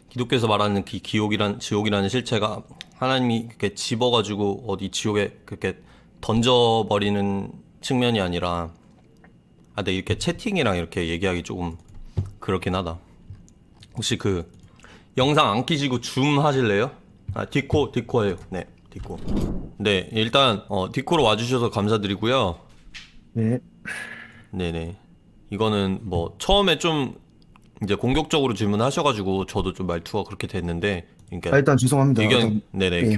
기독교에서 말하는 지옥이라는 실체가 하나님이 그렇게 집어가지고 어디 지옥에 그렇게 던져버리는 측면이 아니라, 근데 이렇게 채팅이랑 이렇게 얘기하기 조금 그렇긴 하다. 혹시 그 영상 안 끼시고 줌 하실래요? 디코예요. 네, 디코. 네, 일단 디코로 와주셔서 감사드리고요. 네. 네네. 이거는 뭐 처음에 좀 이제 공격적으로 질문하셔가지고 저도 좀 말투가 그렇게 됐는데, 그러니까 일단 죄송합니다. 의견, 네네, 예.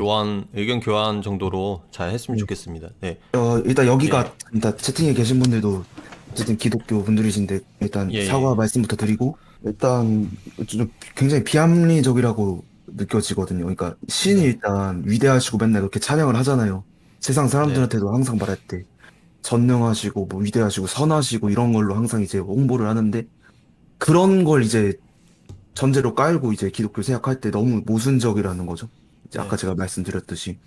의견 교환 정도로 잘 했으면 예. 좋겠습니다. 네, 일단 네, 여기가 일단 채팅에 계신 분들도 어쨌든 기독교 분들이신데 일단 예, 사과 예. 말씀부터 드리고 일단 좀 굉장히 비합리적이라고 느껴지거든요. 그러니까 신이 네, 일단 위대하시고 맨날 그렇게 찬양을 하잖아요. 세상 네, 사람들한테도 항상 말할 때 전능하시고 뭐 위대하시고 선하시고 이런 걸로 항상 이제 홍보를 하는데 그런 걸 이제 전제로 깔고 이제 기독교 생각할 때 너무 모순적이라는 거죠. 이제 아까 네, 제가 말씀드렸듯이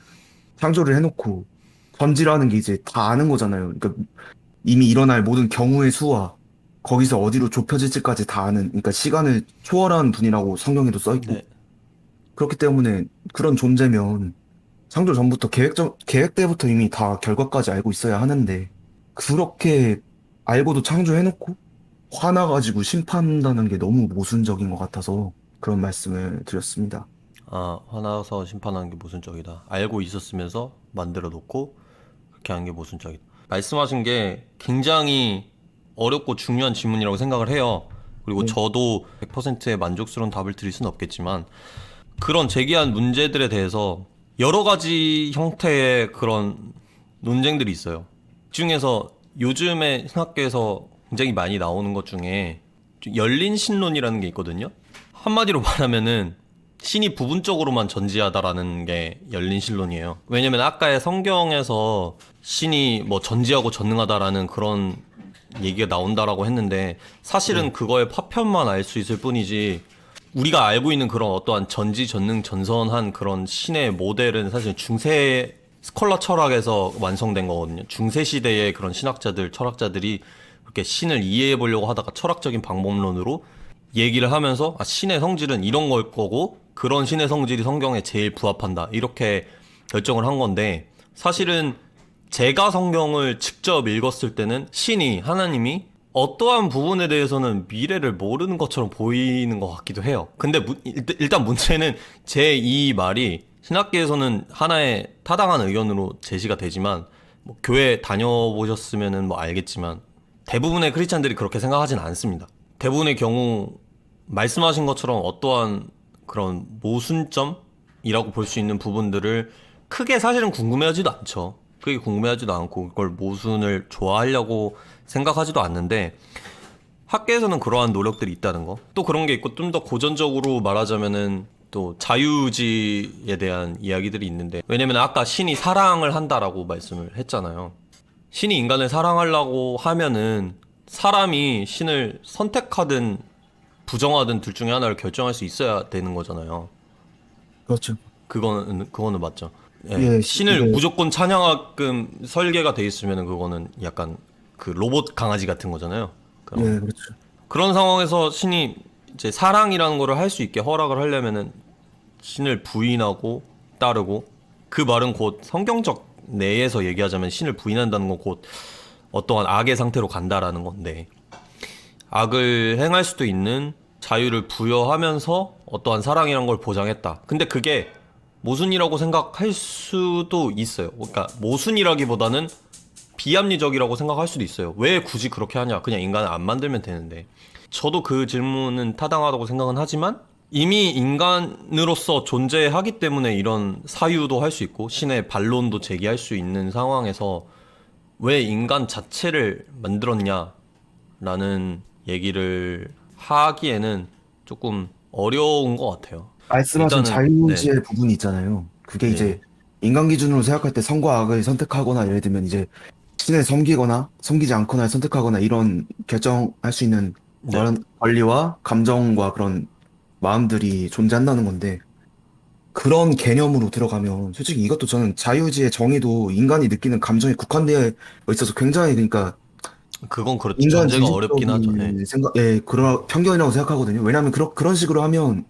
창조를 해놓고 전지라는 게 이제 다 아는 거잖아요. 그러니까 이미 일어날 모든 경우의 수와 거기서 어디로 좁혀질지까지 다 아는, 그러니까 시간을 초월한 분이라고 성경에도 써 있고 네, 그렇기 때문에 그런 존재면 창조 전부터 계획 때부터 이미 다 결과까지 알고 있어야 하는데 그렇게 알고도 창조해놓고 화나가지고 심판한다는 게 너무 모순적인 것 같아서 그런 말씀을 드렸습니다. 화나서 심판하는 게 모순적이다. 알고 있었으면서 만들어 놓고 그렇게 하는 게 모순적이다. 말씀하신 게 굉장히 어렵고 중요한 질문이라고 생각을 해요. 그리고 네. 저도 100%의 만족스러운 답을 드릴 수는 없겠지만, 그런 제기한 문제들에 대해서 여러 가지 형태의 그런 논쟁들이 있어요. 그 중에서 요즘에 신학계에서 굉장히 많이 나오는 것 중에 좀 열린 신론이라는 게 있거든요. 한마디로 말하면은 신이 부분적으로만 전지하다라는 게 열린 신론이에요. 왜냐면 아까의 성경에서 신이 뭐 전지하고 전능하다라는 그런 얘기가 나온다라고 했는데, 사실은 네. 그거의 파편만 알 수 있을 뿐이지, 우리가 알고 있는 그런 어떠한 전지전능 전선한 그런 신의 모델은 사실 중세 스콜라 철학에서 완성된 거거든요. 중세 시대의 그런 신학자들, 철학자들이 그렇게 신을 이해해 보려고 하다가 철학적인 방법론으로 얘기를 하면서, 신의 성질은 이런 걸 거고 그런 신의 성질이 성경에 제일 부합한다, 이렇게 결정을 한 건데, 사실은 제가 성경을 직접 읽었을 때는 신이, 하나님이 어떠한 부분에 대해서는 미래를 모르는 것처럼 보이는 것 같기도 해요. 근데 일단 문제는 제 이 말이 신학계에서는 하나의 타당한 의견으로 제시가 되지만, 뭐 교회 다녀보셨으면은 뭐 알겠지만 대부분의 크리스찬들이 그렇게 생각하진 않습니다. 대부분의 경우 말씀하신 것처럼 어떠한 그런 모순점이라고 볼 수 있는 부분들을 크게 사실은 궁금해하지도 않죠. 크게 궁금해하지도 않고 그걸 모순을 좋아하려고 생각하지도 않는데, 학계에서는 그러한 노력들이 있다는 거. 또 그런 게 있고, 좀 더 고전적으로 말하자면은 또 자유주의에 대한 이야기들이 있는데, 왜냐면 아까 신이 사랑을 한다라고 말씀을 했잖아요. 신이 인간을 사랑하려고 하면은 사람이 신을 선택하든 부정하든 둘 중에 하나를 결정할 수 있어야 되는 거잖아요. 그렇죠. 그거는 맞죠. 예, 예, 신을 이게, 무조건 찬양하게끔 설계가 돼 있으면은 그거는 약간 그 로봇 강아지 같은 거잖아요. 그럼 예, 그렇죠. 그런 상황에서 신이 이제 사랑이라는 거를 할 수 있게 허락을 하려면은 신을 부인하고 따르고, 그 말은 곧 성경적 내에서 얘기하자면 신을 부인한다는 건 곧 어떠한 악의 상태로 간다라는 건데, 악을 행할 수도 있는 자유를 부여하면서 어떠한 사랑이란 걸 보장했다. 근데 그게 모순이라고 생각할 수도 있어요. 그러니까 모순이라기보다는 비합리적이라고 생각할 수도 있어요. 왜 굳이 그렇게 하냐? 그냥 인간을 안 만들면 되는데. 저도 그 질문은 타당하다고 생각은 하지만, 이미 인간으로서 존재하기 때문에 이런 사유도 할 수 있고 신의 반론도 제기할 수 있는 상황에서 왜 인간 자체를 만들었냐라는 얘기를 하기에는 조금 어려운 것 같아요. 말씀하신 일단은, 네, 자유의지의 부분이 있잖아요. 그게 이제 네네, 인간 기준으로 생각할 때 선과 악을 선택하거나 예를 들면 이제 신을 섬기거나 섬기지 않거나 선택하거나 이런 결정할 수 있는 네, 권리와 감정과 그런 마음들이 존재한다는 건데 그런 개념으로 들어가면 솔직히 이것도 저는 자유의지의 정의도 인간이 느끼는 감정에 국한되어 있어서 굉장히 그러니까 그건 그렇죠. 인간 전제가 어렵긴 하죠. 네, 중심적인 생각, 예, 그런 편견이라고 생각하거든요. 왜냐하면 그런 식으로 하면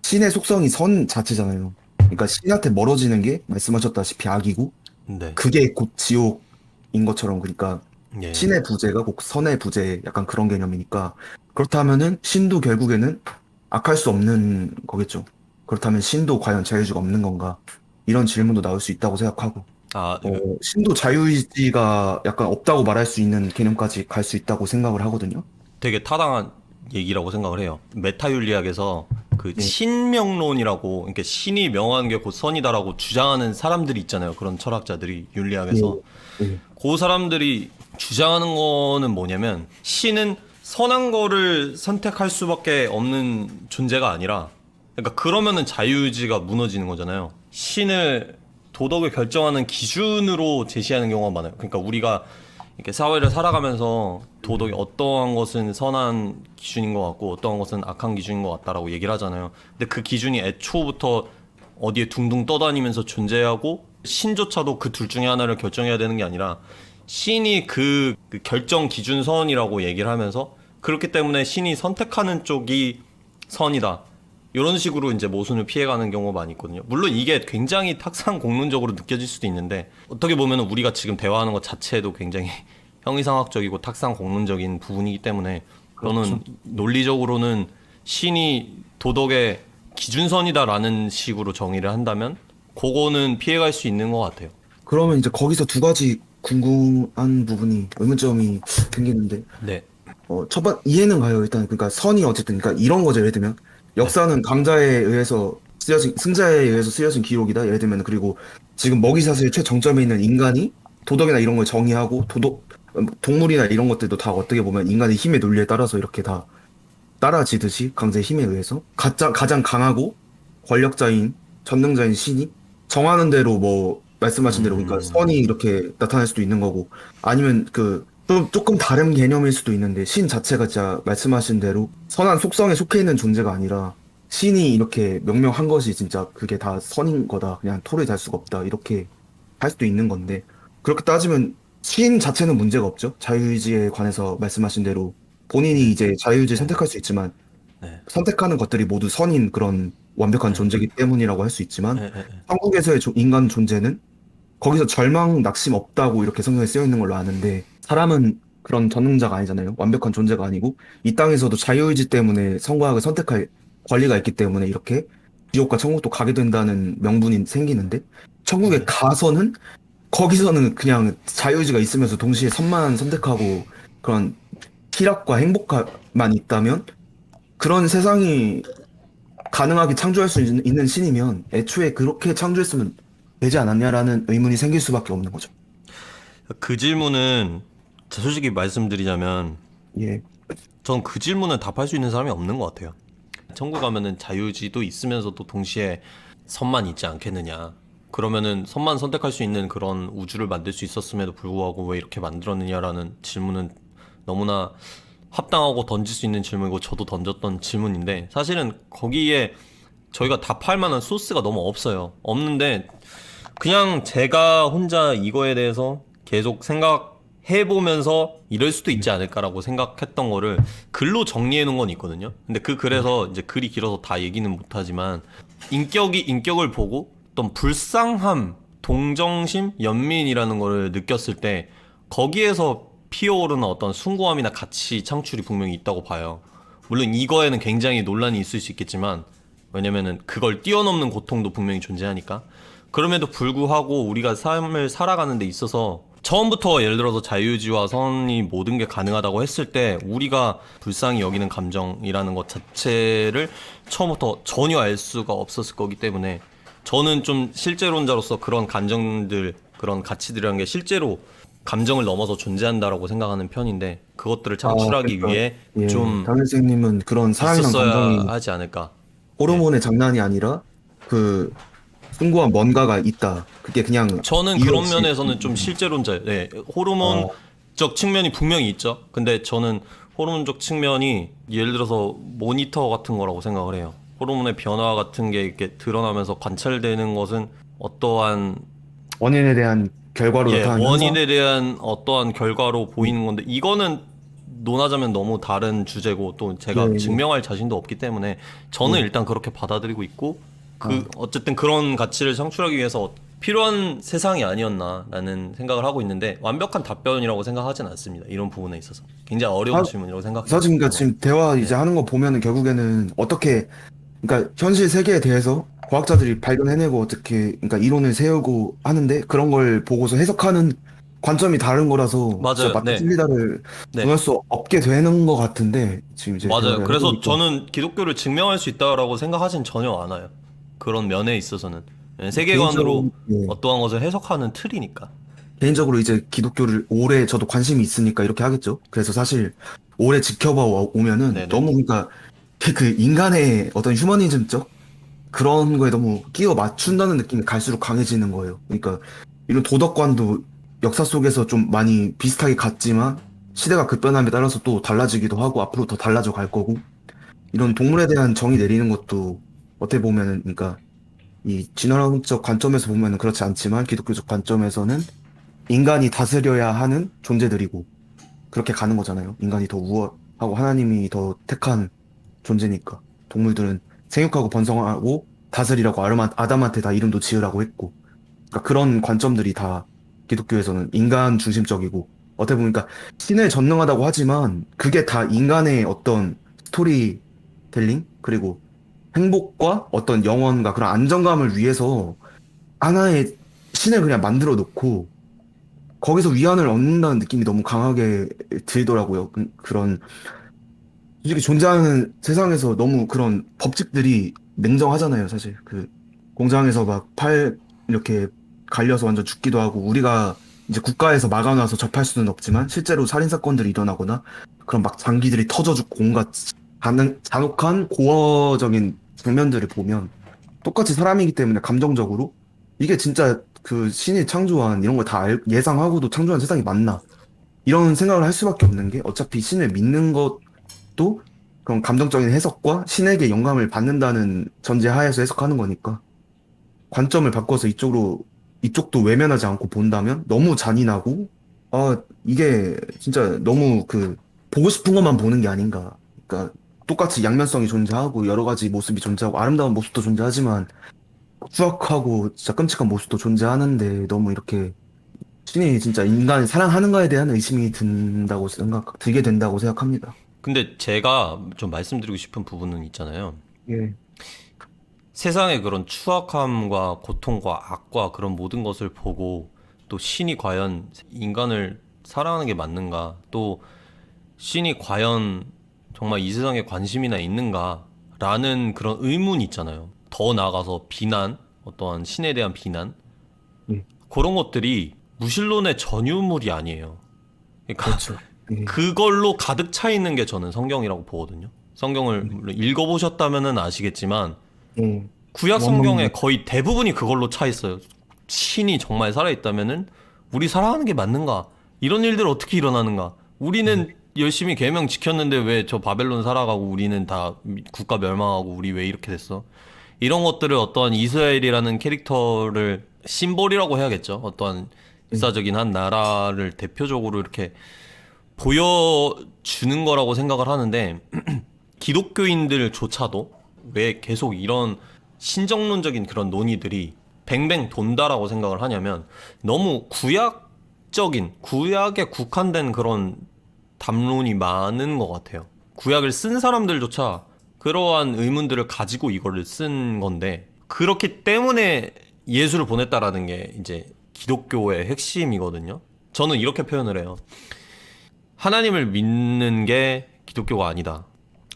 신의 속성이 선 자체잖아요. 그러니까 신한테 멀어지는 게 말씀하셨다시피 악이고 네. 그게 곧 지옥인 것처럼 그러니까 예. 신의 부재가 곧 선의 부재 약간 그런 개념이니까 그렇다면은 신도 결국에는 악할 수 없는 거겠죠. 그렇다면 신도 과연 자유의지가 없는 건가? 이런 질문도 나올 수 있다고 생각하고 아, 신도 자유의지가 약간 없다고 말할 수 있는 개념까지 갈 수 있다고 생각을 하거든요. 되게 타당한 얘기라고 생각을 해요. 메타윤리학에서 그 예, 신명론이라고, 그러니까 신이 명하는 게 곧 선이다라고 주장하는 사람들이 있잖아요. 그런 철학자들이 예, 윤리학에서. 예. 그 사람들이 주장하는 거는 뭐냐면 신은 선한 거를 선택할 수밖에 없는 존재가 아니라, 그러니까 그러면은 자유의지가 무너지는 거잖아요. 신을 도덕을 결정하는 기준으로 제시하는 경우가 많아요. 그러니까 우리가 이렇게 사회를 살아가면서 도덕이 어떠한 것은 선한 기준인 것 같고 어떠한 것은 악한 기준인 것 같다라고 얘기를 하잖아요. 근데 그 기준이 애초부터 어디에 둥둥 떠다니면서 존재하고 신조차도 그 둘 중에 하나를 결정해야 되는 게 아니라 신이 그 결정 기준선이라고 얘기를 하면서 그렇기 때문에 신이 선택하는 쪽이 선이다. 이런 식으로 이제 모순을 피해가는 경우가 많이 있거든요. 물론 이게 굉장히 탁상 공론적으로 느껴질 수도 있는데 어떻게 보면 우리가 지금 대화하는 것 자체도 굉장히 형이상학적이고 탁상 공론적인 부분이기 때문에 저는 그렇죠. 논리적으로는 신이 도덕의 기준선이다라는 식으로 정의를 한다면 그거는 피해갈 수 있는 것 같아요. 그러면 이제 거기서 두 가지 궁금한 부분이 의문점이 생기는데 네, 첫 번, 이해는 가요. 일단, 그러니까 선이 어쨌든, 그러니까 이런 거죠. 예를 들면, 네, 역사는 강자에 의해서 승자에 의해서 쓰여진 기록이다. 예를 들면, 그리고 지금 먹이사슬 최정점에 있는 인간이 도덕이나 이런 걸 정의하고, 동물이나 이런 것들도 다 어떻게 보면 인간의 힘의 논리에 따라서 이렇게 다 따라지듯이 강자의 힘에 의해서 가장 강하고 권력자인 전능자인 신이 정하는 대로 뭐 말씀하신 대로 그러니까 선이 음, 이렇게 나타날 수도 있는 거고 아니면 그 좀 조금 다른 개념일 수도 있는데 신 자체가 진짜 말씀하신 대로 선한 속성에 속해 있는 존재가 아니라 신이 이렇게 명명한 것이 진짜 그게 다 선인 거다 그냥 토를 달 수가 없다 이렇게 할 수도 있는 건데 그렇게 따지면 신 자체는 문제가 없죠 자유의지에 관해서 말씀하신 대로 본인이 네, 이제 자유의지 네, 선택할 수 있지만 네, 선택하는 것들이 모두 선인 그런 완벽한 네, 존재이기 때문이라고 할 수 있지만 네, 네, 네. 천국에서의 인간 존재는 거기서 절망, 낙심 없다고 이렇게 성경에 쓰여 있는 걸로 아는데 사람은 그런 전능자가 아니잖아요. 완벽한 존재가 아니고 이 땅에서도 자유의지 때문에 선과 악을 선택할 권리가 있기 때문에 이렇게 지옥과 천국도 가게 된다는 명분이 생기는데 천국에 네. 가서는 거기서는 그냥 자유의지가 있으면서 동시에 선만 선택하고 그런 희락과 행복만 있다면 그런 세상이 가능하게 창조할 수 있는 신이면 애초에 그렇게 창조했으면 되지 않았냐라는 의문이 생길 수밖에 없는 거죠. 그 질문은 솔직히 말씀드리자면 예, 전 그 질문은 답할 수 있는 사람이 없는 것 같아요. 천국 가면은 자유의지도 있으면서도 동시에 선만 있지 않겠느냐. 그러면은 선만 선택할 수 있는 그런 우주를 만들 수 있었음에도 불구하고 왜 이렇게 만들었느냐라는 질문은 너무나 합당하고 던질 수 있는 질문이고 저도 던졌던 질문인데 사실은 거기에 저희가 답할 만한 소스가 너무 없어요. 없는데 그냥 제가 혼자 이거에 대해서 계속 생각해보면서 이럴 수도 있지 않을까라고 생각했던 거를 글로 정리해 놓은 건 있거든요. 근데 그 글에서 이제 글이 길어서 다 얘기는 못하지만 인격이 인격을 보고 어떤 불쌍함, 동정심, 연민이라는 거를 느꼈을 때 거기에서 피어오르는 어떤 숭고함이나 가치 창출이 분명히 있다고 봐요. 물론 이거에는 굉장히 논란이 있을 수 있겠지만 왜냐면은 그걸 뛰어넘는 고통도 분명히 존재하니까 그럼에도 불구하고 우리가 삶을 살아가는 데 있어서 처음부터 예를 들어서 자유의지와 선이 모든 게 가능하다고 했을 때 우리가 불쌍히 여기는 감정이라는 것 자체를 처음부터 전혀 알 수가 없었을 거기 때문에 저는 좀 실제론자로서 그런 감정들 그런 가치들이라는 게 실제로 감정을 넘어서 존재한다라고 생각하는 편인데 그것들을 아, 창출하기 그러니까 위해 예, 좀 강일생님은 그런 사랑이란 있었어야 감정이 하지 않을까. 예. 호르몬의 장난이 아니라 그 숭고한 뭔가가 있다. 그게 그냥 저는 이유 그런 없이 면에서는 좀 실제론자예요. 네, 아, 호르몬적 측면이 분명히 있죠. 근데 저는 호르몬적 측면이 예를 들어서 모니터 같은 거라고 생각을 해요. 호르몬의 변화 같은 게 이렇게 드러나면서 관찰되는 것은 어떠한 원인에 대한 결과로 나타나는 현상? 원인에 대한 어떠한 결과로 보이는 건데 이거는 논하자면 너무 다른 주제고 또 네, 제가 네. 증명할 자신도 없기 때문에 저는 네. 일단 그렇게 받아들이고 있고 아, 어쨌든 그런 가치를 창출하기 위해서 필요한 세상이 아니었나라는 생각을 하고 있는데 완벽한 답변이라고 생각하진 않습니다. 이런 부분에 있어서 굉장히 어려운 사, 질문이라고 생각해요. 사실 그러니까 그건. 지금 대화 이제 네, 하는 거 보면은 결국에는 어떻게 그러니까 현실 세계에 대해서 과학자들이 발견해내고 어떻게 그러니까 이론을 세우고 하는데 그런 걸 보고서 해석하는 관점이 다른 거라서 진짜 맞아요. 맞다 네, 틀리다를 네. 정할 수 없게 되는 것 같은데 지금 이제 맞아요. 대화를 그래서 해보니까 저는 기독교를 증명할 수 있다라고 생각하진 전혀 않아요. 그런 면에 있어서는. 예, 개인적으로 세계관으로 예, 어떠한 것을 해석하는 틀이니까. 개인적으로 이제 기독교를 오래 저도 관심이 있으니까 이렇게 하겠죠. 그래서 사실 오래 지켜봐 오면은 네네. 너무 그러니까 그 인간의 어떤 휴머니즘적 그런 거에 너무 끼워 맞춘다는 느낌이 갈수록 강해지는 거예요. 그러니까 이런 도덕관도 역사 속에서 좀 많이 비슷하게 갔지만 시대가 급변함에 따라서 또 달라지기도 하고 앞으로 더 달라져 갈 거고 이런 동물에 대한 정의 내리는 것도 어떻게 보면은 그러니까 이 진화론적 관점에서 보면은 그렇지 않지만 기독교적 관점에서는 인간이 다스려야 하는 존재들이고 그렇게 가는 거잖아요. 인간이 더 우월하고 하나님이 더 택한 존재니까. 동물들은 생육하고 번성하고 다스리라고 아담한테 다 이름도 지으라고 했고. 그러니까 그런 관점들이 다 기독교에서는 인간 중심적이고 어떻게 보면 그러니까 신을 전능하다고 하지만 그게 다 인간의 어떤 스토리텔링 그리고 행복과 어떤 영혼과 그런 안정감을 위해서 하나의 신을 그냥 만들어 놓고 거기서 위안을 얻는다는 느낌이 너무 강하게 들더라고요. 그런 솔직히 존재하는 세상에서 너무 그런 법칙들이 냉정하잖아요, 사실. 그 공장에서 막 팔 이렇게 갈려서 완전 죽기도 하고 우리가 이제 국가에서 막아놔서 접할 수는 없지만 실제로 살인 사건들이 일어나거나 그런 막 장기들이 터져 죽고 온갖 잔혹한 고어적인 장면들을 보면 똑같이 사람이기 때문에 감정적으로 이게 진짜 그 신이 창조한 이런 걸 다 예상하고도 창조한 세상이 맞나? 이런 생각을 할 수밖에 없는 게 어차피 신을 믿는 것도 그런 감정적인 해석과 신에게 영감을 받는다는 전제하에서 해석하는 거니까 관점을 바꿔서 이쪽도 외면하지 않고 본다면 너무 잔인하고 이게 진짜 너무 그 보고 싶은 것만 보는 게 아닌가. 그러니까 똑같이 양면성이 존재하고 여러 가지 모습이 존재하고 아름다운 모습도 존재하지만 추악하고 진짜 끔찍한 모습도 존재하는데 너무 이렇게 신이 진짜 인간을 사랑하는가에 대한 의심이 들게 된다고 생각합니다. 근데 제가 좀 말씀드리고 싶은 부분은 있잖아요. 예, 세상의 그런 추악함과 고통과 악과 그런 모든 것을 보고 또 신이 과연 인간을 사랑하는 게 맞는가? 또 신이 과연 정말 이 세상에 관심이나 있는가? 라는 그런 의문이 있잖아요. 더 나아가서 비난, 어떠한 신에 대한 비난, 예, 그런 것들이 무신론의 전유물이 아니에요. 그러니까 그렇죠. 예, 그걸로 가득 차 있는 게 저는 성경이라고 보거든요. 성경을 예, 물론 읽어보셨다면은 아시겠지만 예. 구약 원망, 성경에 거의 대부분이 그걸로 차 있어요. 신이 정말 살아있다면은 우리 살아가는 게 맞는가? 이런 일들 어떻게 일어나는가? 예, 우리는 열심히 계명 지켰는데 왜 저 바벨론 살아가고 우리는 다 국가 멸망하고 우리 왜 이렇게 됐어? 이런 것들을 어떠한 이스라엘이라는 캐릭터를 심볼이라고 해야겠죠. 어떠한 예, 역사적인 한 나라를 대표적으로 이렇게 보여주는 거라고 생각을 하는데 기독교인들조차도 왜 계속 이런 신정론적인 그런 논의들이 뱅뱅 돈다라고 생각을 하냐면 너무 구약에 국한된 그런 담론이 많은 것 같아요. 구약을 쓴 사람들조차 그러한 의문들을 가지고 이거를 쓴 건데 그렇기 때문에 예수를 보냈다라는 게 이제 기독교의 핵심이거든요. 저는 이렇게 표현을 해요. 하나님을 믿는 게 기독교가 아니다.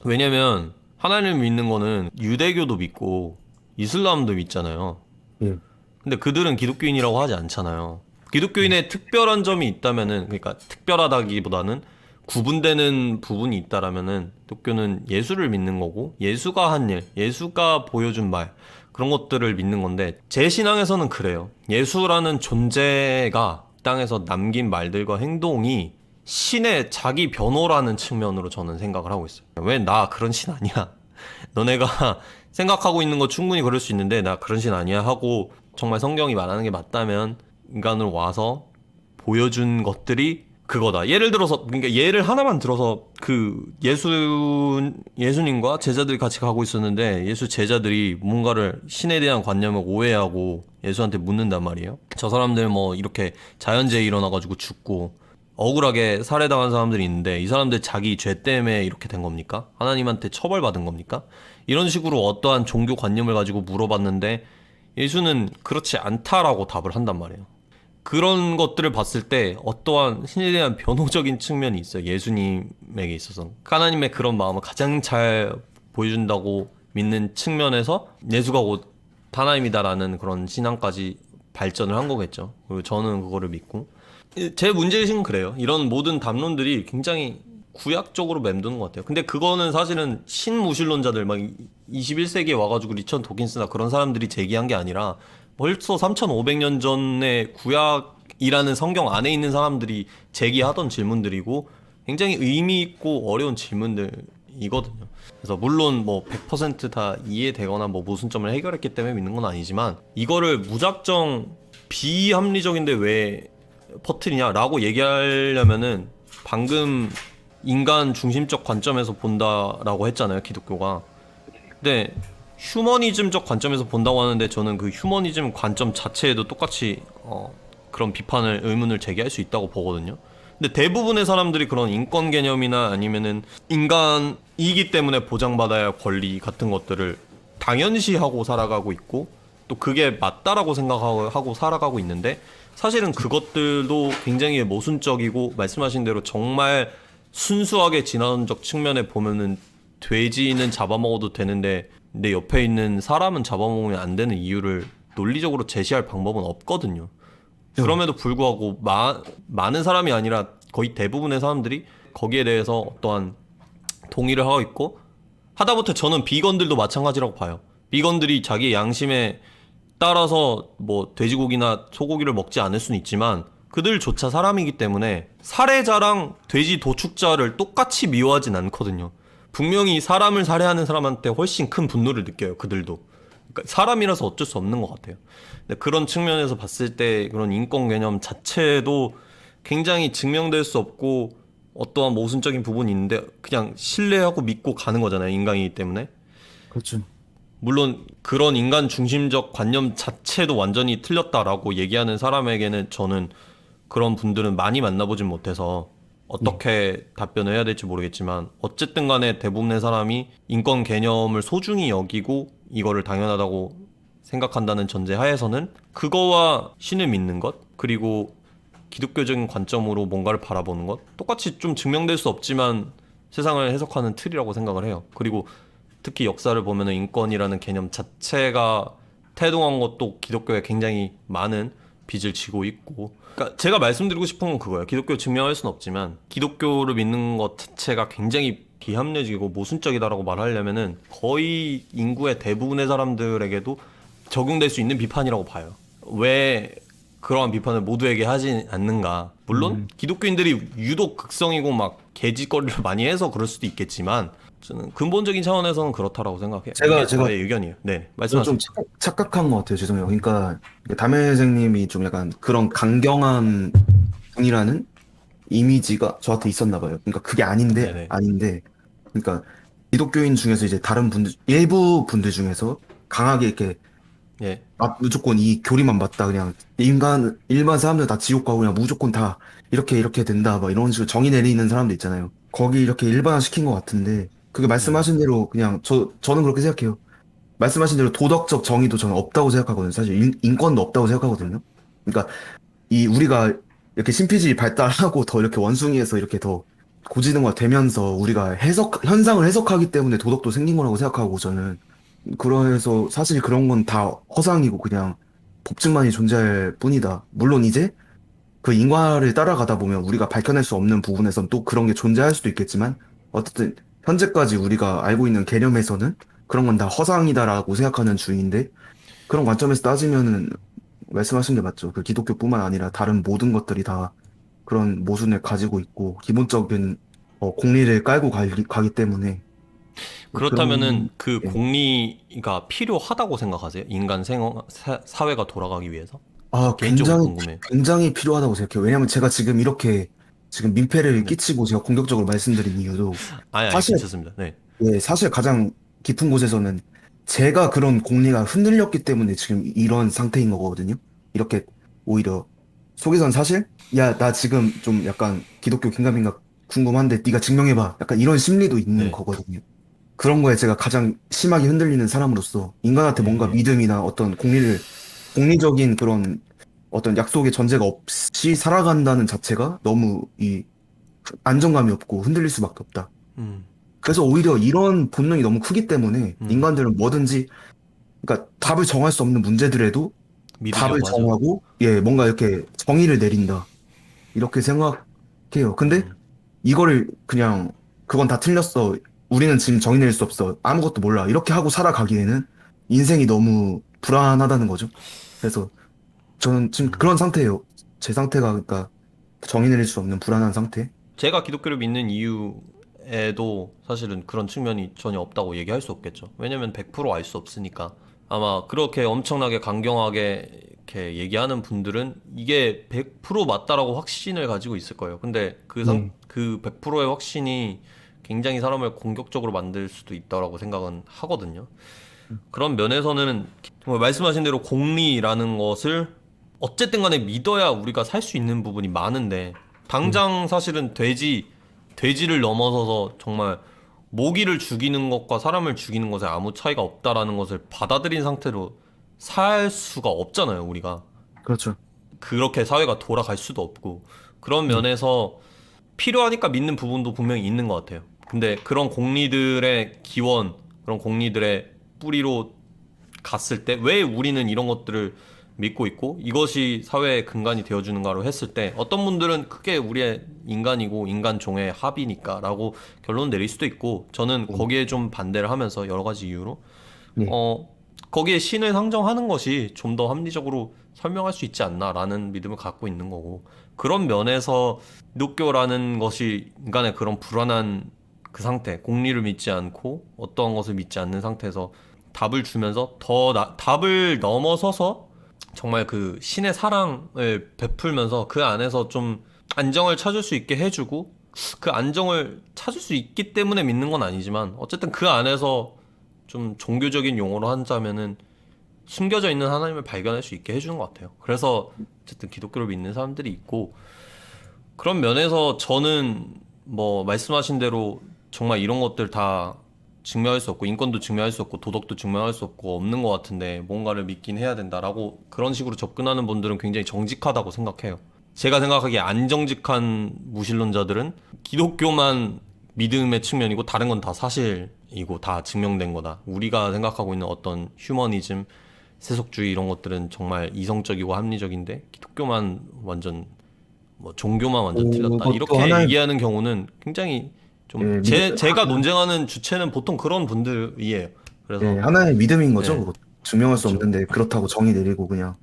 왜냐면 하나님을 믿는 거는 유대교도 믿고 이슬람도 믿잖아요. 예, 근데 그들은 기독교인이라고 하지 않잖아요. 예, 기독교인의 특별한 점이 있다면은, 그러니까 특별하다기보다는 구분되는 부분이 있다라면은 기독교는 예수를 믿는 거고 예수가 한 일, 예수가 보여준 말 그런 것들을 믿는 건데 제 신앙에서는 그래요. 예수라는 존재가 이 땅에서 남긴 말들과 행동이 신의 자기 변호라는 측면으로 저는 생각을 하고 있어요. 왜 나 그런 신 아니야? 너네가 생각하고 있는 거 충분히 그럴 수 있는데 나 그런 신 아니야 하고 정말 성경이 말하는 게 맞다면 인간으로 와서 보여준 것들이 그거다. 예를 들어서, 그러니까 예를 하나만 들어서 그 예수님과 제자들이 같이 가고 있었는데 예수 제자들이 뭔가를 신에 대한 관념을 오해하고 예수한테 묻는단 말이에요. 저 사람들 뭐 이렇게 자연재해 일어나가지고 죽고 억울하게 살해당한 사람들이 있는데 이 사람들 자기 죄 때문에 이렇게 된 겁니까? 하나님한테 처벌받은 겁니까? 이런 식으로 어떠한 종교 관념을 가지고 물어봤는데 예수는 그렇지 않다라고 답을 한단 말이에요. 그런 것들을 봤을 때 어떠한 신에 대한 변호적인 측면이 있어요. 예수님에게 있어서. 하나님의 그런 마음을 가장 잘 보여준다고 믿는 측면에서 예수가 곧 하나님이다라는 그런 신앙까지 발전을 한 거겠죠. 그리고 저는 그거를 믿고. 제 문제의식은 그래요. 이런 모든 담론들이 굉장히 구약적으로 맴도는 것 같아요. 근데 그거는 사실은 신무신론자들 막 21세기에 와가지고 리처드 도킨스나 그런 사람들이 제기한 게 아니라 벌써 3,500년 전에 구약이라는 성경 안에 있는 사람들이 제기하던 질문들이고 굉장히 의미 있고 어려운 질문들이거든요. 그래서 물론 뭐 100%다 이해되거나 뭐 모순점을 해결했기 때문에 믿는 건 아니지만 이거를 무작정 비합리적인데 왜 퍼뜨리냐라고 얘기하려면은 방금 인간 중심적 관점에서 본다라고 했잖아요, 기독교가. 근데 휴머니즘적 관점에서 본다고 하는데 저는 그 휴머니즘 관점 자체에도 똑같이 그런 비판을 의문을 제기할 수 있다고 보거든요. 근데 대부분의 사람들이 그런 인권 개념이나 아니면은 인간이기 때문에 보장받아야 할 권리 같은 것들을 당연시하고 살아가고 있고 또 그게 맞다라고 생각하고 살아가고 있는데 사실은 그것들도 굉장히 모순적이고 말씀하신 대로 정말 순수하게 진화론적 측면에 보면은 돼지는 잡아먹어도 되는데 내 옆에 있는 사람은 잡아먹으면 안 되는 이유를 논리적으로 제시할 방법은 없거든요. 그럼에도 불구하고 많은 사람이 아니라 거의 대부분의 사람들이 거기에 대해서 어떠한 동의를 하고 있고 하다못해 저는 비건들도 마찬가지라고 봐요. 비건들이 자기 양심에 따라서 뭐 돼지고기나 소고기를 먹지 않을 수는 있지만 그들조차 사람이기 때문에 살해자랑 돼지 도축자를 똑같이 미워하진 않거든요. 분명히 사람을 살해하는 사람한테 훨씬 큰 분노를 느껴요. 그들도. 그러니까 사람이라서 어쩔 수 없는 것 같아요. 근데 그런 측면에서 봤을 때 그런 인권 개념 자체도 굉장히 증명될 수 없고 어떠한 모순적인 부분이 있는데 그냥 신뢰하고 믿고 가는 거잖아요. 인간이기 때문에. 그렇죠. 물론 그런 인간 중심적 관념 자체도 완전히 틀렸다라고 얘기하는 사람에게는 저는 그런 분들은 많이 만나보진 못해서 어떻게 답변을 해야 될지 모르겠지만 어쨌든 간에 대부분의 사람이 인권 개념을 소중히 여기고 이거를 당연하다고 생각한다는 전제 하에서는 그거와 신을 믿는 것 그리고 기독교적인 관점으로 뭔가를 바라보는 것 똑같이 좀 증명될 수 없지만 세상을 해석하는 틀이라고 생각을 해요. 그리고 특히 역사를 보면은 인권이라는 개념 자체가 태동한 것도 기독교에 굉장히 많은 빚을 지고 있고 그러니까 제가 말씀드리고 싶은 건 그거예요. 기독교 증명할 수는 없지만 기독교를 믿는 것 자체가 굉장히 비합리적이고 모순적이다라고 말하려면은 거의 인구의 대부분의 사람들에게도 적용될 수 있는 비판이라고 봐요. 왜 그러한 비판을 모두에게 하지 않는가. 물론 기독교인들이 유독 극성이고 막 개짓거리를 많이 해서 그럴 수도 있겠지만 저는 근본적인 차원에서는 그렇다라고 생각해요. 이게 제가 저의 의견이에요. 네, 좀 말씀하세요. 착각한 것 같아요. 죄송해요. 그러니까 담임선생님이 좀 약간 그런 강경한 분이라는 이미지가 저한테 있었나 봐요. 그러니까 그게 네네. 아닌데, 그러니까 기독교인 중에서 이제 다른 분들, 일부 분들 중에서 강하게 이렇게 예. 무조건 이 교리만 맞다. 그냥 일반 사람들 다 지옥 가고 그냥 무조건 다 이렇게 된다. 막 이런 식으로 정의 내리는 사람들 있잖아요. 거기 이렇게 일반화시킨 것 같은데, 그게 네네. 말씀하신 대로 그냥 저는 그렇게 생각해요. 말씀하신 대로 도덕적 정의도 저는 없다고 생각하거든요. 사실 인권도 없다고 생각하거든요. 그러니까 이 우리가 이렇게 신피지 발달하고 더 이렇게 원숭이에서 이렇게 더 고지능화 되면서 우리가 현상을 해석하기 때문에 도덕도 생긴 거라고 생각하고 저는 그래서 사실 그런 건 다 허상이고 그냥 법칙만이 존재할 뿐이다. 물론 이제 그 인과를 따라가다 보면 우리가 밝혀낼 수 없는 부분에선 또 그런 게 존재할 수도 있겠지만 어쨌든 현재까지 우리가 알고 있는 개념에서는 그런 건 다 허상이다라고 생각하는 중인데 그런 관점에서 따지면은 말씀하신 게 맞죠. 그 기독교뿐만 아니라 다른 모든 것들이 다 그런 모순을 가지고 있고 기본적인 공리를 깔고 가기 때문에 그렇다면은 그런 그 예. 공리가 필요하다고 생각하세요? 인간 사회가 돌아가기 위해서? 아 개인적으로 궁금해요. 굉장히 필요하다고 생각해요. 왜냐면 제가 지금 이렇게 지금 민폐를 네. 끼치고 제가 공격적으로 말씀드린 이유도 아니, 사실, 괜찮습니다. 네. 예, 사실 가장 깊은 곳에서는 제가 그런 공리가 흔들렸기 때문에 지금 이런 상태인 거거든요. 이렇게 오히려 속에선 사실 야, 나 지금 좀 약간 기독교 긴가민가 궁금한데 네가 증명해봐. 약간 이런 심리도 있는 네. 거거든요. 그런 거에 제가 가장 심하게 흔들리는 사람으로서 인간한테 뭔가 네. 믿음이나 어떤 공리적인 그런 어떤 약속의 전제가 없이 살아간다는 자체가 너무 이 안정감이 없고 흔들릴 수밖에 없다. 음. 그래서 오히려 이런 본능이 너무 크기 때문에 음. 인간들은 뭐든지, 그러니까 답을 정할 수 없는 문제들에도 답을 믿으려고 하죠. 정하고, 예, 뭔가 이렇게 정의를 내린다. 이렇게 생각해요. 근데 음. 이거를 그냥 그건 다 틀렸어. 우리는 지금 정의 내릴 수 없어. 아무것도 몰라. 이렇게 하고 살아가기에는 인생이 너무 불안하다는 거죠. 그래서 저는 지금 그런 상태예요. 제 상태가 그러니까 정의 내릴 수 없는 불안한 상태. 제가 기독교를 믿는 이유에도 사실은 그런 측면이 전혀 없다고 얘기할 수 없겠죠. 왜냐면 100%알 수 없으니까. 아마 그렇게 엄청나게 강경하게 이렇게 얘기하는 분들은 이게 100% 맞다라고 확신을 가지고 있을 거예요. 근데 네. 그 100%의 확신이 굉장히 사람을 공격적으로 만들 수도 있다라고 생각은 하거든요. 그런 면에서는 정말 말씀하신 대로 공리라는 것을 어쨌든 간에 믿어야 우리가 살 수 있는 부분이 많은데 네. 당장 사실은 돼지를 넘어서서 정말 모기를 죽이는 것과 사람을 죽이는 것에 아무 차이가 없다라는 것을 받아들인 상태로 살 수가 없잖아요, 우리가. 그렇죠. 그렇게 사회가 돌아갈 수도 없고 그런 네. 면에서 필요하니까 믿는 부분도 분명히 있는 것 같아요. 근데 그런 공리들의 기원, 그런 공리들의 뿌리로 갔을 때 왜 우리는 이런 것들을 믿고 있고 이것이 사회의 근간이 되어주는가로 했을 때 어떤 분들은 크게 우리의 인간이고 인간 종의 합이니까라고 결론 내릴 수도 있고 저는 네. 거기에 좀 반대를 하면서 여러 가지 이유로 네. 어 거기에 신을 상정하는 것이 좀 더 합리적으로 설명할 수 있지 않나라는 믿음을 갖고 있는 거고 그런 면에서 기독교라는 것이 인간의 그런 불안한 그 상태, 공리를 믿지 않고 어떠한 것을 믿지 않는 상태에서 답을 주면서 답을 넘어서서 정말 그 신의 사랑을 베풀면서 그 안에서 좀 안정을 찾을 수 있게 해주고 그 안정을 찾을 수 있기 때문에 믿는 건 아니지만 어쨌든 그 안에서 좀 종교적인 용어로 하자면은 숨겨져 있는 하나님을 발견할 수 있게 해주는 것 같아요. 그래서 어쨌든 기독교를 믿는 사람들이 있고 그런 면에서 저는 뭐 말씀하신 대로 정말 이런 것들 다 증명할 수 없고 인권도 증명할 수 없고 도덕도 증명할 수 없고 없는 것 같은데 뭔가를 믿긴 해야 된다라고 그런 식으로 접근하는 분들은 굉장히 정직하다고 생각해요. 제가 생각하기에 안정직한 무신론자들은 기독교만 믿음의 측면이고 다른 건 다 사실이고 다 증명된 거다. 우리가 생각하고 있는 어떤 휴머니즘, 세속주의 이런 것들은 정말 이성적이고 합리적인데 기독교만 완전 뭐 종교만 완전 틀렸다. 그것도 이렇게 하나의, 얘기하는 경우는 굉장히 좀 예, 제가 논쟁하는 주체는 보통 그런 분들이에요. 예, 그래서 하나의 믿음인 거죠. 네, 그거 증명할 수 그렇죠. 없는데 그렇다고 정의 내리고 그냥.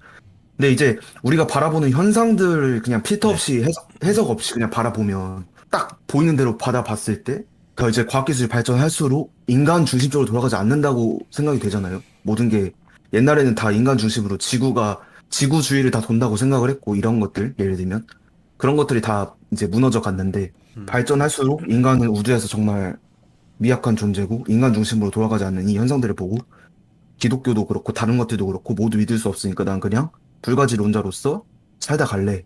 근데 이제 우리가 바라보는 현상들을 그냥 필터 네. 없이 해석 없이 그냥 바라보면 딱 보이는 대로 받아봤을 때, 그 이제 과학기술이 발전할수록 인간 중심적으로 돌아가지 않는다고 생각이 되잖아요. 모든 게 옛날에는 다 인간 중심으로 지구 주위를 다 돈다고 생각을 했고 이런 것들 예를 들면 그런 것들이 다 이제 무너져 갔는데 발전할수록 인간은 우주에서 정말 미약한 존재고 인간 중심으로 돌아가지 않는 이 현상들을 보고 기독교도 그렇고 다른 것들도 그렇고 모두 믿을 수 없으니까 난 그냥 불가지론자로서 살다 갈래.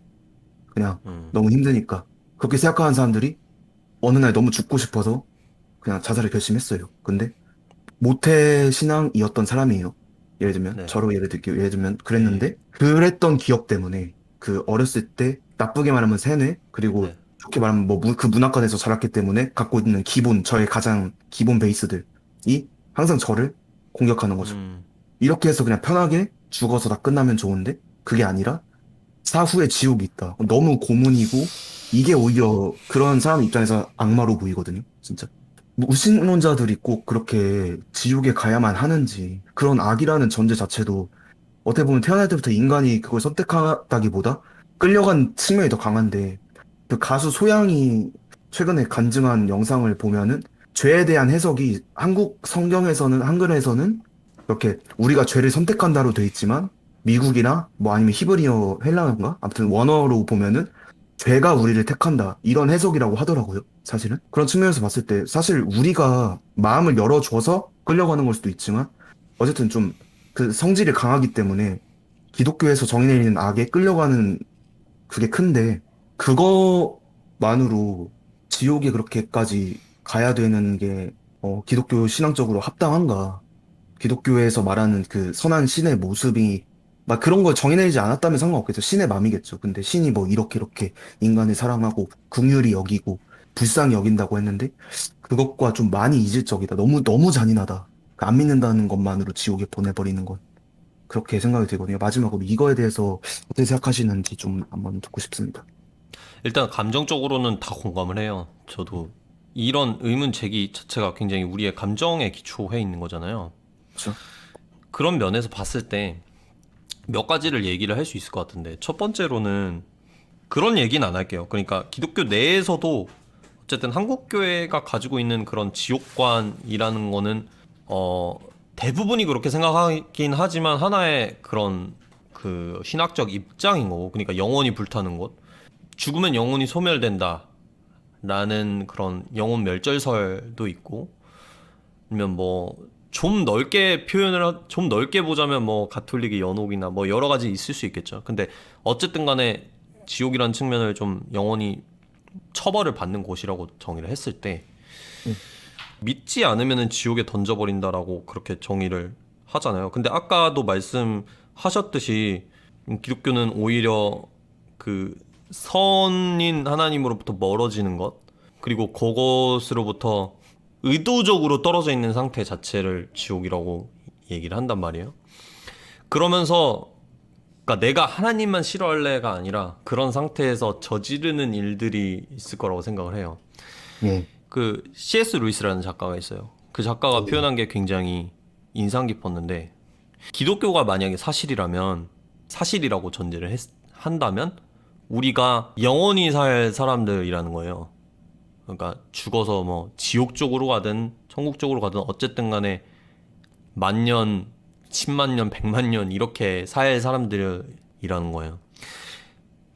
그냥 음, 너무 힘드니까. 그렇게 생각하는 사람들이 어느 날 너무 죽고 싶어서 그냥 자살을 결심했어요. 근데 모태 신앙이었던 사람이에요. 예를 들면 네, 저로 예를 들게요. 예를 들면 예, 그랬는데 그랬던 기억 때문에 그 어렸을 때 나쁘게 말하면 세뇌 그리고 네, 좋게 말하면 뭐 그 문화권에서 자랐기 때문에 갖고 있는 기본 저의 가장 기본 베이스들이 항상 저를 공격하는 거죠. 음, 이렇게 해서 그냥 편하게 죽어서 다 끝나면 좋은데 그게 아니라 사후에 지옥이 있다. 너무 고문이고 이게 오히려 그런 사람 입장에서 악마로 보이거든요. 진짜. 무신론자들이 꼭 그렇게 지옥에 가야만 하는지 그런 악이라는 전제 자체도 어떻게 보면 태어날 때부터 인간이 그걸 선택하다기보다 끌려간 측면이 더 강한데 그 가수 소양이 최근에 간증한 영상을 보면은 죄에 대한 해석이 한국 성경에서는 한글에서는 이렇게 우리가 죄를 선택한다로 돼 있지만 미국이나 뭐 아니면 히브리어 헬라어인가 아무튼 원어로 보면은 죄가 우리를 택한다. 이런 해석이라고 하더라고요. 사실은. 그런 측면에서 봤을 때 사실 우리가 마음을 열어줘서 끌려가는 걸 수도 있지만 어쨌든 좀 그 성질이 강하기 때문에 기독교에서 정의 내리는 악에 끌려가는 그게 큰데 그거만으로 지옥에 그렇게까지 가야 되는 게 기독교 신앙적으로 합당한가? 기독교에서 말하는 그 선한 신의 모습이 막 그런 걸 정의내리지 않았다면 상관없겠죠. 신의 마음이겠죠. 근데 신이 뭐 이렇게 인간을 사랑하고 긍휼히 여기고 불쌍히 여긴다고 했는데 그것과 좀 많이 이질적이다. 너무 잔인하다. 그안 믿는다는 것만으로 지옥에 보내버리는 건 그렇게 생각이 들거든요. 마지막으로 이거에 대해서 어떻게 생각하시는지 좀 한번 듣고 싶습니다. 일단 감정적으로는 다 공감을 해요. 저도 이런 의문 제기 자체가 굉장히 우리의 감정에 기초해 있는 거잖아요. 그렇죠? 그런 면에서 봤을 때 몇 가지를 얘기를 할 수 있을 것 같은데, 첫 번째로는 그런 얘기는 안 할게요. 그러니까 기독교 내에서도 어쨌든 한국교회가 가지고 있는 그런 지옥관이라는 거는 대부분이 그렇게 생각하긴 하지만 하나의 그런 그 신학적 입장인 거고, 그러니까 영혼이 불타는 곳, 죽으면 영혼이 소멸된다 라는 그런 영혼 멸절설도 있고, 아니면 뭐 좀 넓게 좀 넓게 보자면 뭐 가톨릭의 연옥이나 뭐 여러 가지 있을 수 있겠죠. 근데 어쨌든 간에 지옥이라는 측면을 좀 영원히 처벌을 받는 곳이라고 정의를 했을 때, 네. 믿지 않으면은 지옥에 던져버린다라고 그렇게 정의를 하잖아요. 근데 아까도 말씀하셨듯이 기독교는 오히려 그 선인 하나님으로부터 멀어지는 것, 그리고 그것으로부터 의도적으로 떨어져 있는 상태 자체를 지옥이라고 얘기를 한단 말이에요. 그러면서 그러니까 내가 하나님만 싫어할래가 아니라 그런 상태에서 저지르는 일들이 있을 거라고 생각을 해요. 예. 그 C.S. 루이스라는 작가가 있어요. 그 작가가 표현한 게 굉장히 인상 깊었는데, 기독교가 만약에 사실이라면, 사실이라고 한다면 우리가 영원히 살 사람들이라는 거예요. 그러니까 죽어서 뭐 지옥 쪽으로 가든 천국 쪽으로 가든 어쨌든 간에 만년, 10만 년, 100만 년 이렇게 살 사람들이라는 거예요.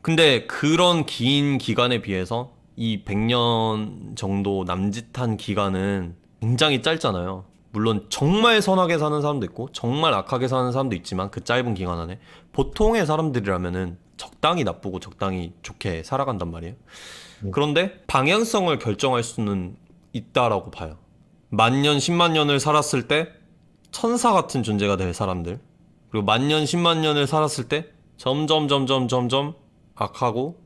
근데 그런 긴 기간에 비해서 이 100년 정도 남짓한 기간은 굉장히 짧잖아요. 물론 정말 선하게 사는 사람도 있고 정말 악하게 사는 사람도 있지만 그 짧은 기간 안에 보통의 사람들이라면은 적당히 나쁘고 적당히 좋게 살아간단 말이에요. 네. 그런데 방향성을 결정할 수는 있다라고 봐요. 만년, 10만 년을 살았을 때 천사 같은 존재가 될 사람들, 그리고 만년, 10만 년을 살았을 때 점점 악하고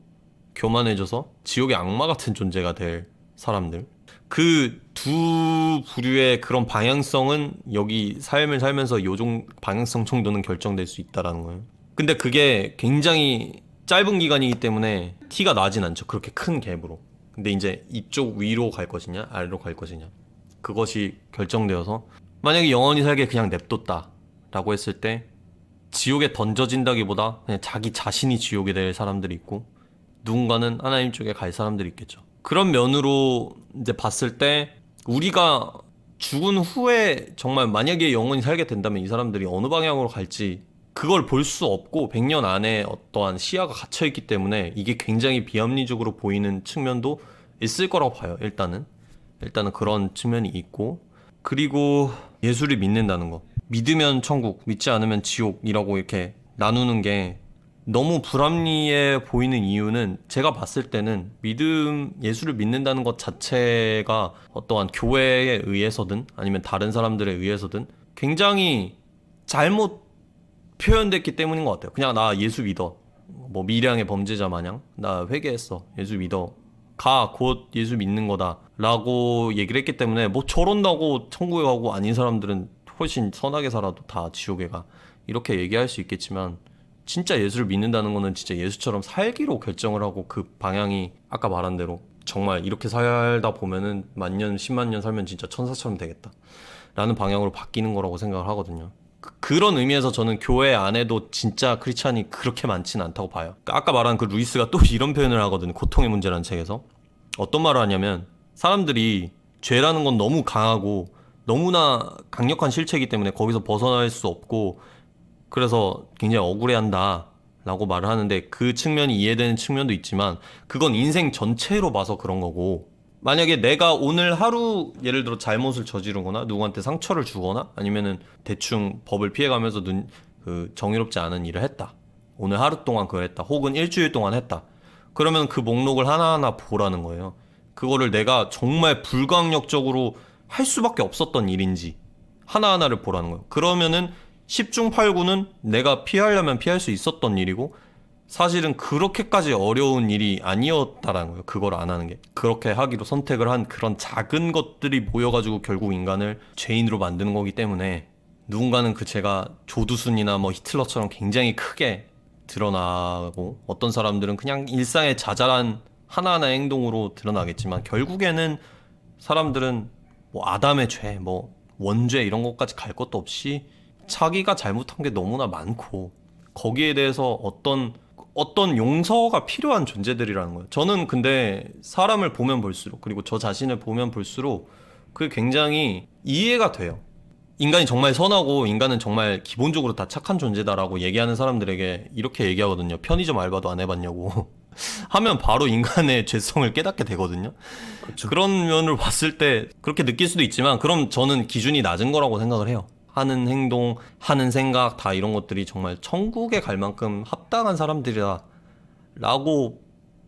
교만해져서 지옥의 악마 같은 존재가 될 사람들. 그 두 부류의 그런 방향성은 여기 삶을 살면서 요정 방향성 정도는 결정될 수 있다라는 거예요. 근데 그게 굉장히 짧은 기간이기 때문에 티가 나진 않죠. 그렇게 큰 갭으로. 근데 이제 이쪽 위로 갈 것이냐, 아래로 갈 것이냐. 그것이 결정되어서 만약에 영원히 살게 그냥 냅뒀다라고 했을 때 지옥에 던져진다기보다 그냥 자기 자신이 지옥에 될 사람들이 있고, 누군가는 하나님 쪽에 갈 사람들이 있겠죠. 그런 면으로 이제 봤을 때 우리가 죽은 후에 정말 만약에 영원히 살게 된다면 이 사람들이 어느 방향으로 갈지 그걸 볼 수 없고 100년 안에 어떠한 시야가 갇혀 있기 때문에 이게 굉장히 비합리적으로 보이는 측면도 있을 거라고 봐요. 일단은 그런 측면이 있고, 그리고 예수를 믿는다는 거, 믿으면 천국, 믿지 않으면 지옥이라고 이렇게 나누는 게 너무 불합리해 보이는 이유는, 제가 봤을 때는 예수를 믿는다는 것 자체가 어떠한 교회에 의해서든 아니면 다른 사람들에 의해서든 굉장히 잘못 표현됐기 때문인 것 같아요. 그냥 나 예수 믿어, 뭐 미량의 범죄자 마냥 나 회개했어, 예수 믿어, 가 곧 예수 믿는 거다 라고 얘기를 했기 때문에 뭐 저런다고 천국에 가고 아닌 사람들은 훨씬 선하게 살아도 다 지옥에 가, 이렇게 얘기할 수 있겠지만, 진짜 예수를 믿는다는 거는 진짜 예수처럼 살기로 결정을 하고 그 방향이 아까 말한 대로 정말 이렇게 살다 보면은 만년, 10만 년 살면 진짜 천사처럼 되겠다 라는 방향으로 바뀌는 거라고 생각을 하거든요. 그런 의미에서 저는 교회 안에도 진짜 크리스찬이 그렇게 많지는 않다고 봐요. 아까 말한 그 루이스가 또 이런 표현을 하거든요. 고통의 문제라는 책에서. 어떤 말을 하냐면, 사람들이 죄라는 건 너무 강하고 너무나 강력한 실체이기 때문에 거기서 벗어날 수 없고 그래서 굉장히 억울해한다 라고 말을 하는데 그 측면이 이해되는 측면도 있지만 그건 인생 전체로 봐서 그런 거고 만약에 내가 오늘 하루 예를 들어 잘못을 저지르거나 누구한테 상처를 주거나 아니면은 대충 법을 피해가면서 정의롭지 않은 일을 했다. 오늘 하루 동안 그걸 했다. 혹은 일주일 동안 했다. 그러면 그 목록을 하나하나 보라는 거예요. 그거를 내가 정말 불가항력적으로 할 수밖에 없었던 일인지 하나하나를 보라는 거예요. 그러면은 10중 8구는 내가 피하려면 피할 수 있었던 일이고 사실은 그렇게까지 어려운 일이 아니었다라는 거예요. 그걸 안 하는 게. 그렇게 하기로 선택을 한 그런 작은 것들이 모여가지고 결국 인간을 죄인으로 만드는 거기 때문에 누군가는 그 죄가 조두순이나 뭐 히틀러처럼 굉장히 크게 드러나고 어떤 사람들은 그냥 일상의 자잘한 하나하나의 행동으로 드러나겠지만 결국에는 사람들은 뭐 아담의 죄, 뭐 원죄 이런 것까지 갈 것도 없이 자기가 잘못한 게 너무나 많고 거기에 대해서 어떤 용서가 필요한 존재들이라는 거예요. 저는 근데 사람을 보면 볼수록 그리고 저 자신을 보면 볼수록 그게 굉장히 이해가 돼요. 인간이 정말 선하고 인간은 정말 기본적으로 다 착한 존재다라고 얘기하는 사람들에게 이렇게 얘기하거든요. 편의점 알바도 안 해봤냐고. 하면 바로 인간의 죄성을 깨닫게 되거든요. 그렇죠. 그런 면을 봤을 때 그렇게 느낄 수도 있지만 그럼 저는 기준이 낮은 거라고 생각을 해요. 하는 행동, 하는 생각 다 이런 것들이 정말 천국에 갈 만큼 합당한 사람들이다 라고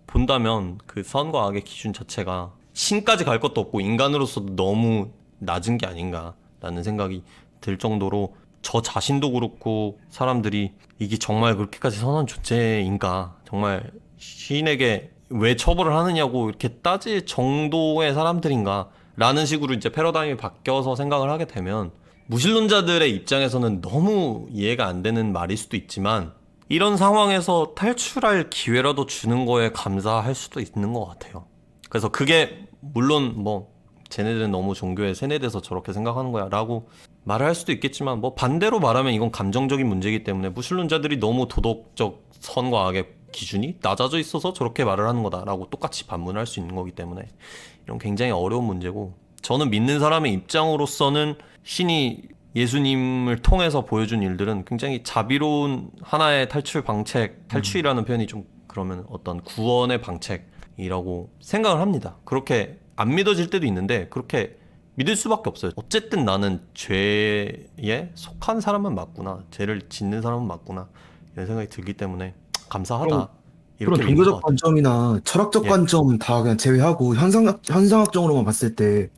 본다면 그 선과 악의 기준 자체가 신까지 갈 것도 없고 인간으로서도 너무 낮은 게 아닌가라는 생각이 들 정도로 저 자신도 그렇고 사람들이 이게 정말 그렇게까지 선한 존재인가 정말 시인에게 왜 처벌을 하느냐고 이렇게 따질 정도의 사람들인가 라는 식으로 이제 패러다임이 바뀌어서 생각을 하게 되면 무신론자들의 입장에서는 너무 이해가 안 되는 말일 수도 있지만 이런 상황에서 탈출할 기회라도 주는 거에 감사할 수도 있는 것 같아요. 그래서 그게 물론 뭐 쟤네들은 너무 종교에 세뇌돼서 저렇게 생각하는 거야 라고 말을 할 수도 있겠지만 뭐 반대로 말하면 이건 감정적인 문제이기 때문에 무신론자들이 너무 도덕적 선과 악의 기준이 낮아져 있어서 저렇게 말을 하는 거다라고 똑같이 반문할 수 있는 거기 때문에 이런 굉장히 어려운 문제고 저는 믿는 사람의 입장으로서는 신이 예수님을 통해서 보여준 일들은 굉장히 자비로운 하나의 탈출 방책, 탈출이라는 표현이 좀 그러면 어떤 구원의 방책이라고 생각을 합니다. 그렇게 안 믿어질 때도 있는데 그렇게 믿을 수밖에 없어요. 어쨌든 나는 죄에 속한 사람은 맞구나. 죄를 짓는 사람은 맞구나. 이런 생각이 들기 때문에 감사하다. 그런 이렇게 믿는 것 종교적 같아요. 관점이나 철학적 예, 관점은 다 그냥 제외하고 현상학적으로만 봤을 때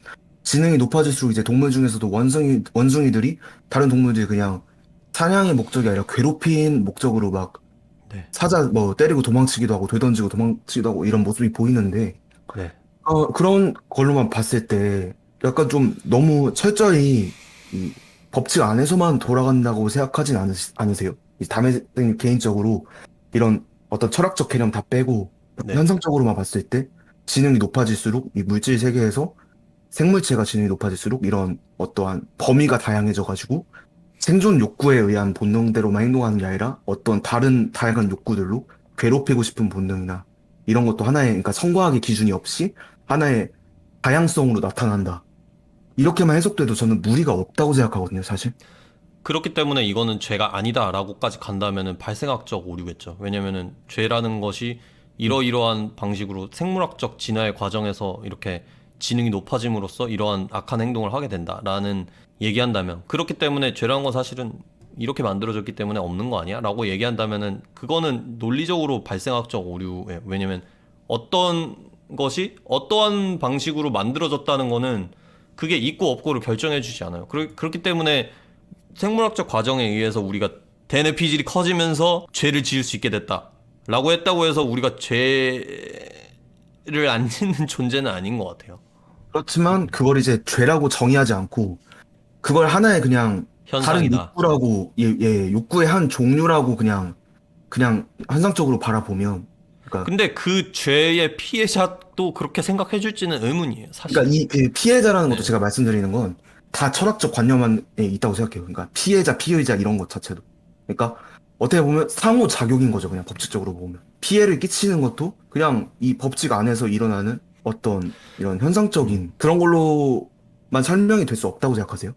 지능이 높아질수록 이제 동물 중에서도 원숭이들이 다른 동물들이 그냥 사냥의 목적이 아니라 괴롭힌 목적으로 막 네, 사자 뭐 때리고 도망치기도 하고 돌 던지고 도망치기도 하고 이런 모습이 보이는데 네, 그런 걸로만 봤을 때 약간 좀 너무 철저히 이 법칙 안에서만 돌아간다고 생각하진 않으세요? 이 담에님 개인적으로 이런 어떤 철학적 개념 다 빼고 네. 현상적으로만 봤을 때 지능이 높아질수록 이 물질 세계에서 생물체가 지능이 높아질수록 이런 어떠한 범위가 다양해져가지고 생존 욕구에 의한 본능대로만 행동하는 게 아니라 어떤 다른 다양한 욕구들로 괴롭히고 싶은 본능이나 이런 것도 하나의 그러니까 성과학의 기준이 없이 하나의 다양성으로 나타난다. 이렇게만 해석돼도 저는 무리가 없다고 생각하거든요, 사실. 그렇기 때문에 이거는 죄가 아니다라고까지 간다면은 발생학적 오류겠죠. 왜냐면은 죄라는 것이 이러이러한 방식으로 생물학적 진화의 과정에서 이렇게 지능이 높아짐으로써 이러한 악한 행동을 하게 된다라는 얘기한다면 그렇기 때문에 죄라는 건 사실은 이렇게 만들어졌기 때문에 없는 거 아니야? 라고 얘기한다면은 그거는 논리적으로 발생학적 오류예요. 왜냐면 어떤 것이 어떠한 방식으로 만들어졌다는 거는 그게 있고 없고를 결정해 주지 않아요. 그렇기 때문에 생물학적 과정에 의해서 우리가 대뇌 피질이 커지면서 죄를 지을 수 있게 됐다. 라고 했다고 해서 우리가 죄를 안 짓는 존재는 아닌 것 같아요. 그렇지만 그걸 이제 죄라고 정의하지 않고 그걸 하나의 그냥 다른 현상이다. 욕구라고 욕구의 한 종류라고 그냥 환상적으로 바라보면 그러니까 근데 그 죄의 피해자도 그렇게 생각해 줄지는 의문이에요, 사실. 그러니까 이 피해자라는 것도 네. 제가 말씀드리는 건 다 철학적 관념 안에 있다고 생각해요. 그러니까 피해자, 피의자 이런 것 자체도. 그러니까 어떻게 보면 상호작용인 거죠. 그냥 법칙적으로 보면. 피해를 끼치는 것도 그냥 이 법칙 안에서 일어나는 어떤 이런 현상적인 그런 걸로만 설명이 될 수 없다고 생각하세요?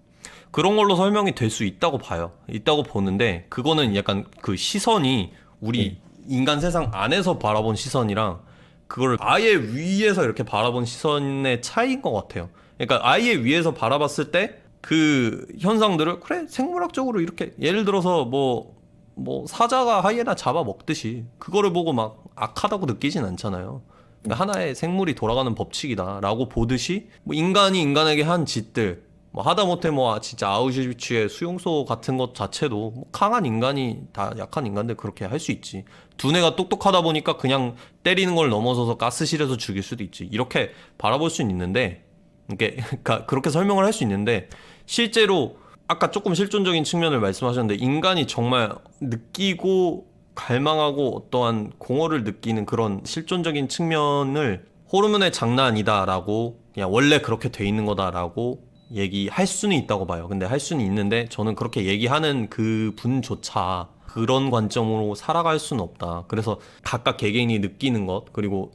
그런 걸로 설명이 될 수 있다고 봐요. 있다고 보는데, 그거는 약간 그 시선이 우리 인간 세상 안에서 바라본 시선이랑 그걸 아예 위에서 이렇게 바라본 시선의 차이인 것 같아요. 그러니까 아예 위에서 바라봤을 때 그 현상들을 그래 생물학적으로 이렇게 예를 들어서 뭐 사자가 하이에나 잡아 먹듯이 그거를 보고 막 악하다고 느끼진 않잖아요. 그러니까 하나의 생물이 돌아가는 법칙이다라고 보듯이 뭐 인간이 인간에게 한 짓들 뭐 하다못해 뭐 진짜 아우슈비츠의 수용소 같은 것 자체도 뭐 강한 인간이 다 약한 인간들 그렇게 할 수 있지. 두뇌가 똑똑하다 보니까 그냥 때리는 걸 넘어서서 가스실에서 죽일 수도 있지. 이렇게 바라볼 수는 있는데 이게 그러니까 그렇게 설명을 할 수 있는데 실제로 아까 조금 실존적인 측면을 말씀하셨는데 인간이 정말 느끼고 갈망하고 어떠한 공허를 느끼는 그런 실존적인 측면을 호르몬의 장난 아니다라고 그냥 원래 그렇게 돼 있는 거다라고 얘기할 수는 있다고 봐요. 근데 할 수는 있는데 저는 그렇게 얘기하는 그 분조차 그런 관점으로 살아갈 수는 없다. 그래서 각각 개개인이 느끼는 것 그리고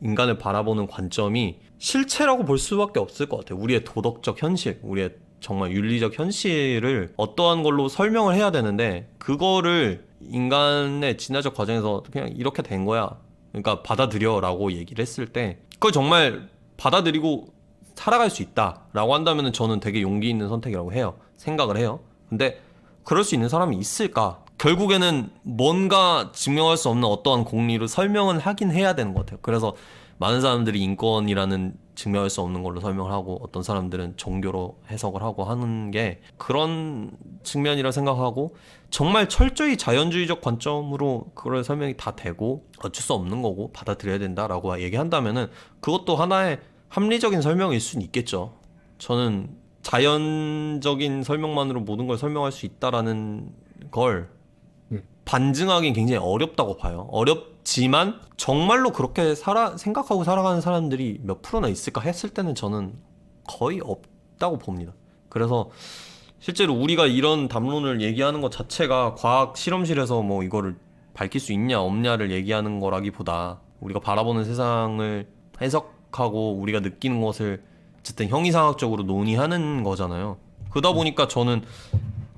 인간을 바라보는 관점이 실체라고 볼 수밖에 없을 것 같아요. 우리의 도덕적 현실, 우리의 정말 윤리적 현실을 어떠한 걸로 설명을 해야 되는데 그거를 인간의 진화적 과정에서 그냥 이렇게 된 거야. 그러니까 받아들여라고 얘기를 했을 때 그걸 정말 받아들이고 살아갈 수 있다라고 한다면 저는 되게 용기 있는 선택이라고 해요. 생각을 해요. 근데 그럴 수 있는 사람이 있을까? 결국에는 뭔가 증명할 수 없는 어떠한 공리로 설명은 하긴 해야 되는 것 같아요. 그래서 많은 사람들이 인권이라는 증명할 수 없는 걸로 설명을 하고 어떤 사람들은 종교로 해석을 하고 하는 게 그런 측면이라 생각하고 정말 철저히 자연주의적 관점으로 그걸 설명이 다 되고 어쩔 수 없는 거고 받아들여야 된다라고 얘기한다면은 그것도 하나의 합리적인 설명일 수는 있겠죠. 저는 자연적인 설명만으로 모든 걸 설명할 수 있다라는 걸 예. 반증하기는 굉장히 어렵다고 봐요. 어렵지만 정말로 그렇게 생각하고 살아가는 사람들이 몇 프로나 있을까 했을 때는 저는 거의 없다고 봅니다. 그래서 실제로 우리가 이런 담론을 얘기하는 것 자체가 과학 실험실에서 뭐 이거를 밝힐 수 있냐 없냐를 얘기하는 거라기보다 우리가 바라보는 세상을 해석하고 우리가 느끼는 것을 어쨌든 형이상학적으로 논의하는 거잖아요. 그러다 보니까 저는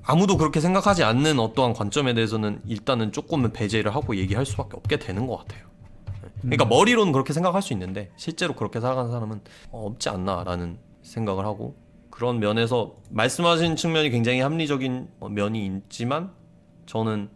아무도 그렇게 생각하지 않는 어떠한 관점에 대해서는 일단은 조금은 배제를 하고 얘기할 수밖에 없게 되는 것 같아요. 그러니까 머리로는 그렇게 생각할 수 있는데 실제로 그렇게 살아가는 사람은 없지 않나라는 생각을 하고 그런 면에서 말씀하신 측면이 굉장히 합리적인 면이 있지만 저는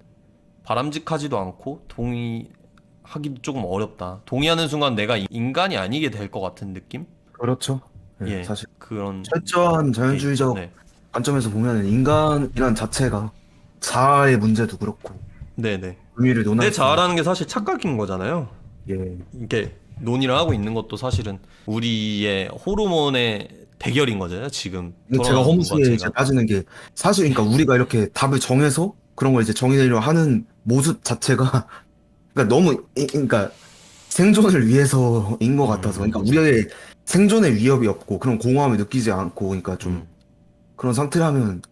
바람직하지도 않고 동의하기도 조금 어렵다. 동의하는 순간 내가 인간이 아니게 될 것 같은 느낌? 그렇죠. 예, 예, 사실 그런 철저한 게 있죠. 자연주의적 네, 관점에서 보면 인간이란 자체가 자아의 문제도 그렇고 네, 네. 의미를 내 논할 수 있는 자아라는 게 사실 착각인 거잖아요. 예. 이게 논의를 하고 있는 것도 사실은 우리의 호르몬의 대결인 거잖아요. 지금 근데 제가 토론하는 것 허무스에 이제 자체가. 빠지는 게 사실 그러니까 우리가 이렇게 답을 정해서 그런 걸 이제 정의내려 하는 모습 자체가 그러니까 너무 그러니까 생존을 위해서인 것 같아서 그러니까 우리의 생존에 위협이 없고 그런 공허함을 느끼지 않고 그러니까 좀 음, 그런 상태라면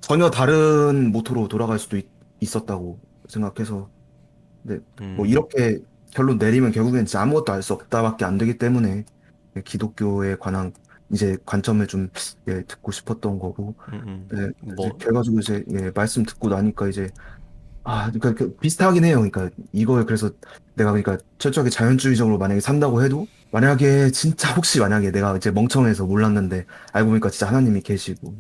전혀 다른 모토로 돌아갈 수도 있었다고 생각해서 근데 뭐 음, 이렇게 결론 내리면 결국엔 진짜 아무것도 알 수 없다밖에 안 되기 때문에 기독교에 관한 이제 관점을 좀 듣고 싶었던 거고 이제 뭐, 결과적으로 이제 말씀 듣고 나니까 이제 그러니까 비슷하긴 해요. 그러니까 이걸 그래서 내가 그러니까 철저하게 자연주의적으로 만약에 산다고 해도 만약에 진짜 혹시 만약에 내가 이제 멍청해서 몰랐는데 알고 보니까 진짜 하나님이 계시고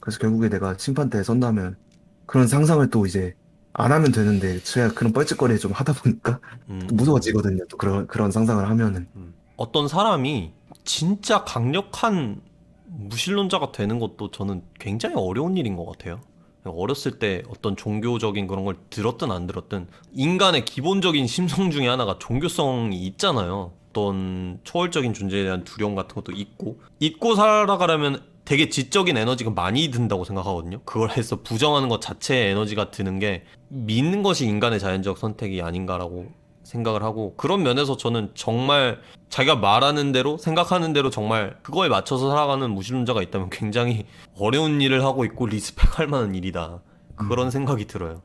그래서 결국에 내가 심판대에 선다면 그런 상상을 또 이제 안 하면 되는데 제가 그런 뻘짓거리 좀 하다 보니까 또 음, 음, 무서워지거든요. 또 그런 상상을 하면은 어떤 사람이 진짜 강력한 무신론자가 되는 것도 저는 굉장히 어려운 일인 것 같아요. 어렸을 때 어떤 종교적인 그런 걸 들었든 안 들었든 인간의 기본적인 심성 중에 하나가 종교성이 있잖아요. 어떤 초월적인 존재에 대한 두려움 같은 것도 있고 살아가려면 되게 지적인 에너지가 많이 든다고 생각하거든요. 그걸 해서 부정하는 것 자체에 에너지가 드는 게 믿는 것이 인간의 자연적 선택이 아닌가라고 생각을 하고 그런 면에서 저는 정말 자기가 말하는 대로 생각하는 대로 정말 그거에 맞춰서 살아가는 무신론자가 있다면 굉장히 어려운 일을 하고 있고 리스펙할 만한 일이다. 그런 음, 생각이 들어요.